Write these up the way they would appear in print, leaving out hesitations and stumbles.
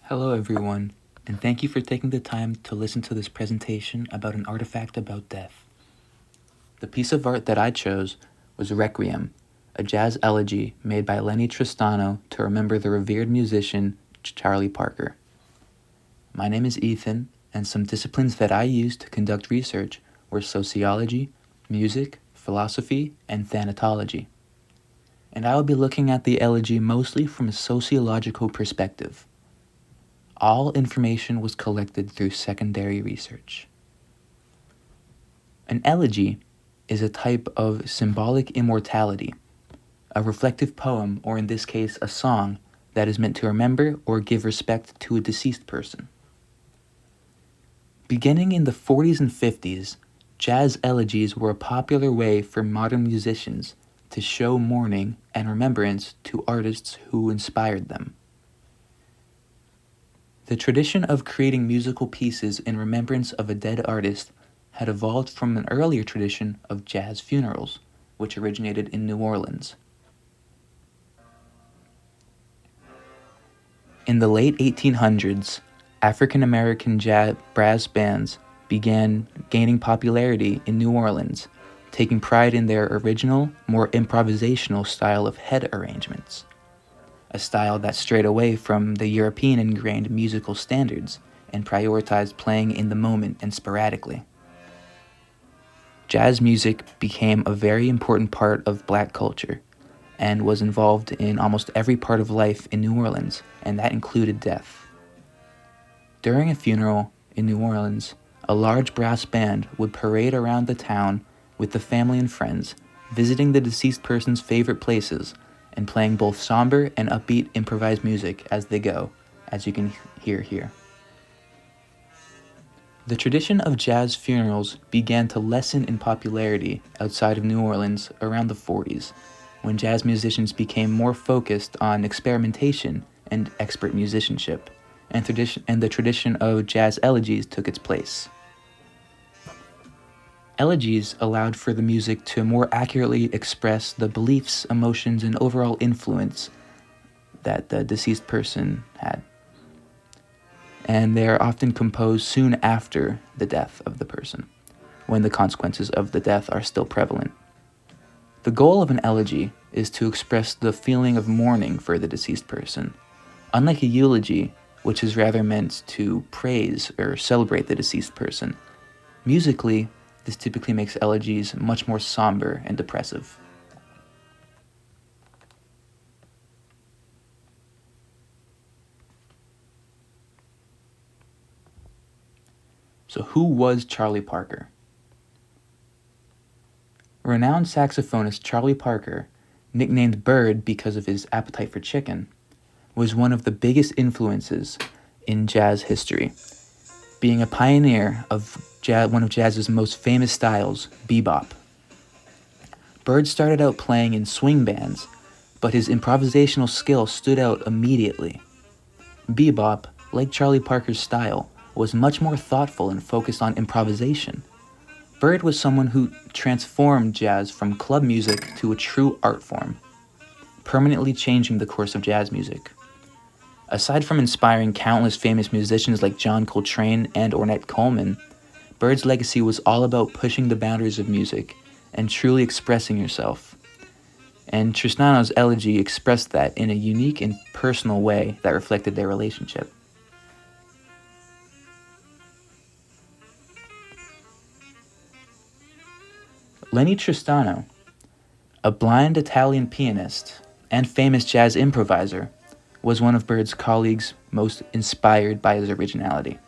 Hello, everyone, and thank you for taking the time to listen to this presentation about an artifact about death. The piece of art that I chose was Requiem, a jazz elegy made by Lenny Tristano to remember the revered musician Charlie Parker. My name is Ethan, and some disciplines that I used to conduct research were sociology, music, philosophy, and thanatology. And I will be looking at the elegy mostly from a sociological perspective. All information was collected through secondary research. An elegy is a type of symbolic immortality, a reflective poem, or in this case, a song, that is meant to remember or give respect to a deceased person. Beginning in the 40s and 50s, jazz elegies were a popular way for modern musicians to show mourning and remembrance to artists who inspired them. The tradition of creating musical pieces in remembrance of a dead artist had evolved from an earlier tradition of jazz funerals, which originated in New Orleans. In the late 1800s, African American jazz brass bands began gaining popularity in New Orleans, taking pride in their original, more improvisational style of head arrangements, a style that strayed away from the European ingrained musical standards and prioritized playing in the moment and sporadically. Jazz music became a very important part of black culture and was involved in almost every part of life in New Orleans, and that included death. During a funeral in New Orleans, a large brass band would parade around the town with the family and friends, visiting the deceased person's favorite places and playing both somber and upbeat improvised music as they go, as you can hear here. The tradition of jazz funerals began to lessen in popularity outside of New Orleans around the 40s, when jazz musicians became more focused on experimentation and expert musicianship, and the tradition of jazz elegies took its place. Elegies allowed for the music to more accurately express the beliefs, emotions, and overall influence that the deceased person had. And they are often composed soon after the death of the person, when the consequences of the death are still prevalent. The goal of an elegy is to express the feeling of mourning for the deceased person. Unlike a eulogy, which is rather meant to praise or celebrate the deceased person, musically, this typically makes elegies much more somber and depressive. So who was Charlie Parker? Renowned saxophonist Charlie Parker, nicknamed Bird because of his appetite for chicken, was one of the biggest influences in jazz history, being a pioneer of one of jazz's most famous styles, bebop. Bird started out playing in swing bands, but his improvisational skill stood out immediately. Bebop, like Charlie Parker's style, was much more thoughtful and focused on improvisation. Bird was someone who transformed jazz from club music to a true art form, permanently changing the course of jazz music. Aside from inspiring countless famous musicians like John Coltrane and Ornette Coleman, Bird's legacy was all about pushing the boundaries of music and truly expressing yourself. And Tristano's elegy expressed that in a unique and personal way that reflected their relationship. Lenny Tristano, a blind Italian pianist and famous jazz improviser, was one of Bird's colleagues most inspired by his originality.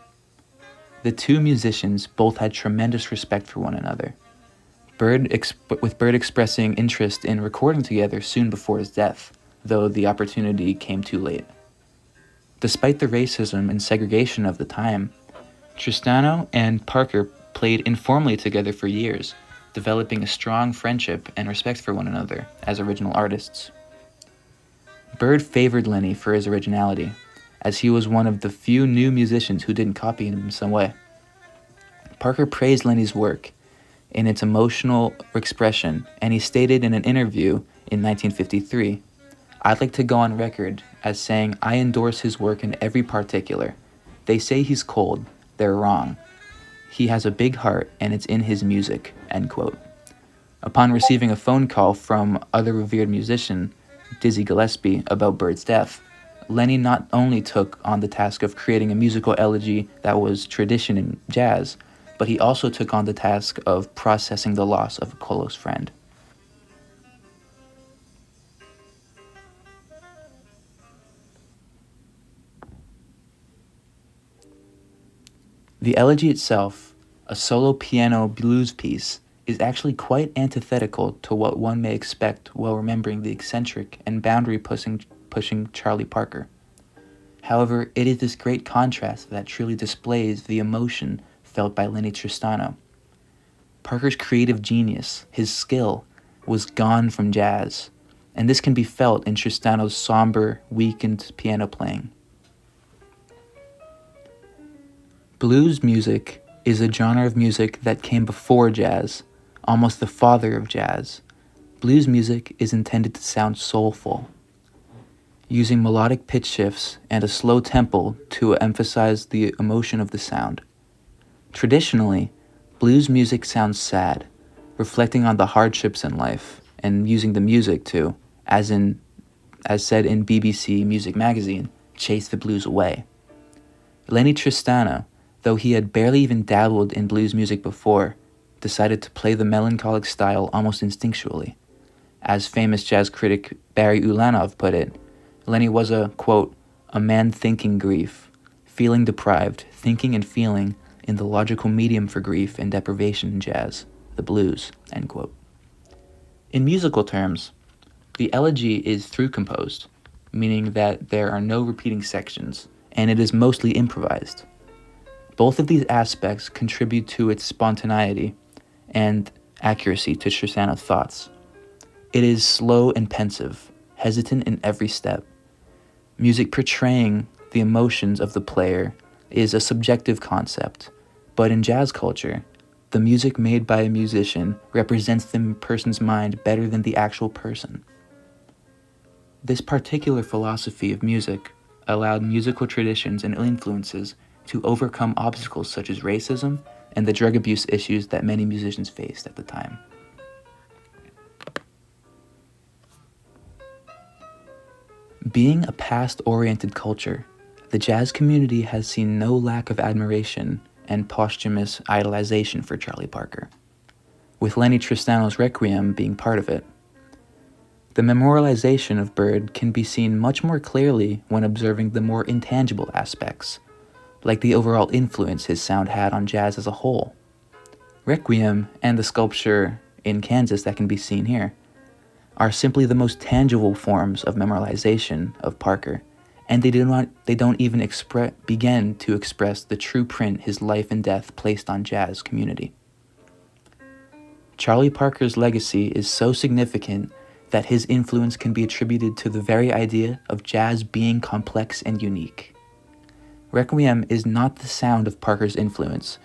The two musicians both had tremendous respect for one another, with Bird expressing interest in recording together soon before his death, though the opportunity came too late. Despite the racism and segregation of the time, Tristano and Parker played informally together for years, developing a strong friendship and respect for one another as original artists. Bird favored Lenny for his originality, as he was one of the few new musicians who didn't copy him in some way. Parker praised Lenny's work in its emotional expression, and he stated in an interview in 1953, I'd like to go on record as saying I endorse his work in every particular. They say he's cold. They're wrong. He has a big heart, and it's in his music," end quote. Upon receiving a phone call from other revered musician, Dizzy Gillespie, about Bird's death, Lenny not only took on the task of creating a musical elegy that was tradition in jazz, but he also took on the task of processing the loss of a close friend. The elegy itself, a solo piano blues piece, is actually quite antithetical to what one may expect while remembering the eccentric and boundary-pushing Charlie Parker. However, it is this great contrast that truly displays the emotion felt by Lenny Tristano. Parker's creative genius, his skill, was gone from jazz, and this can be felt in Tristano's somber, weakened piano playing. Blues music is a genre of music that came before jazz, almost the father of jazz. Blues music is intended to sound soulful, using melodic pitch shifts and a slow tempo to emphasize the emotion of the sound. Traditionally, blues music sounds sad, reflecting on the hardships in life and using the music to, as said in BBC Music Magazine, chase the blues away. Lenny Tristano, though he had barely even dabbled in blues music before, decided to play the melancholic style almost instinctually. As famous jazz critic Barry Ulanov put it, Lenny was a, quote, "a man thinking grief, feeling deprived, thinking and feeling in the logical medium for grief and deprivation in jazz, the blues," end quote. In musical terms, the elegy is through composed, meaning that there are no repeating sections, and it is mostly improvised. Both of these aspects contribute to its spontaneity and accuracy to Tristano's thoughts. It is slow and pensive, hesitant in every step. Music portraying the emotions of the player is a subjective concept, but in jazz culture, the music made by a musician represents the person's mind better than the actual person. This particular philosophy of music allowed musical traditions and influences to overcome obstacles such as racism and the drug abuse issues that many musicians faced at the time. Being a past-oriented culture, the jazz community has seen no lack of admiration and posthumous idolization for Charlie Parker, with Lenny Tristano's Requiem being part of it. The memorialization of Bird can be seen much more clearly when observing the more intangible aspects, like the overall influence his sound had on jazz as a whole. Requiem and the sculpture in Kansas that can be seen here are simply the most tangible forms of memorialization of Parker, and they don't even begin to express the true print his life and death placed on jazz community. Charlie Parker's legacy is so significant that his influence can be attributed to the very idea of jazz being complex and unique. Requiem is not the sound of Parker's influence,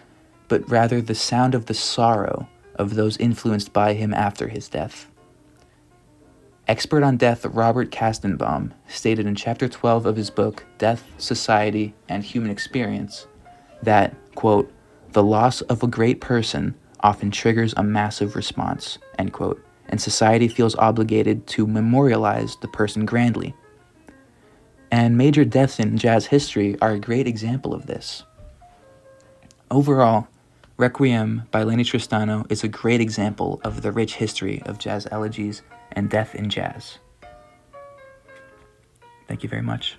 but rather the sound of the sorrow of those influenced by him after his death. Expert on death Robert Kastenbaum stated in Chapter 12 of his book, Death, Society, and Human Experience, that, quote, "the loss of a great person often triggers a massive response," end quote, and society feels obligated to memorialize the person grandly. And major deaths in jazz history are a great example of this. Overall, Requiem by Lenny Tristano is a great example of the rich history of jazz elegies and death in jazz. Thank you very much.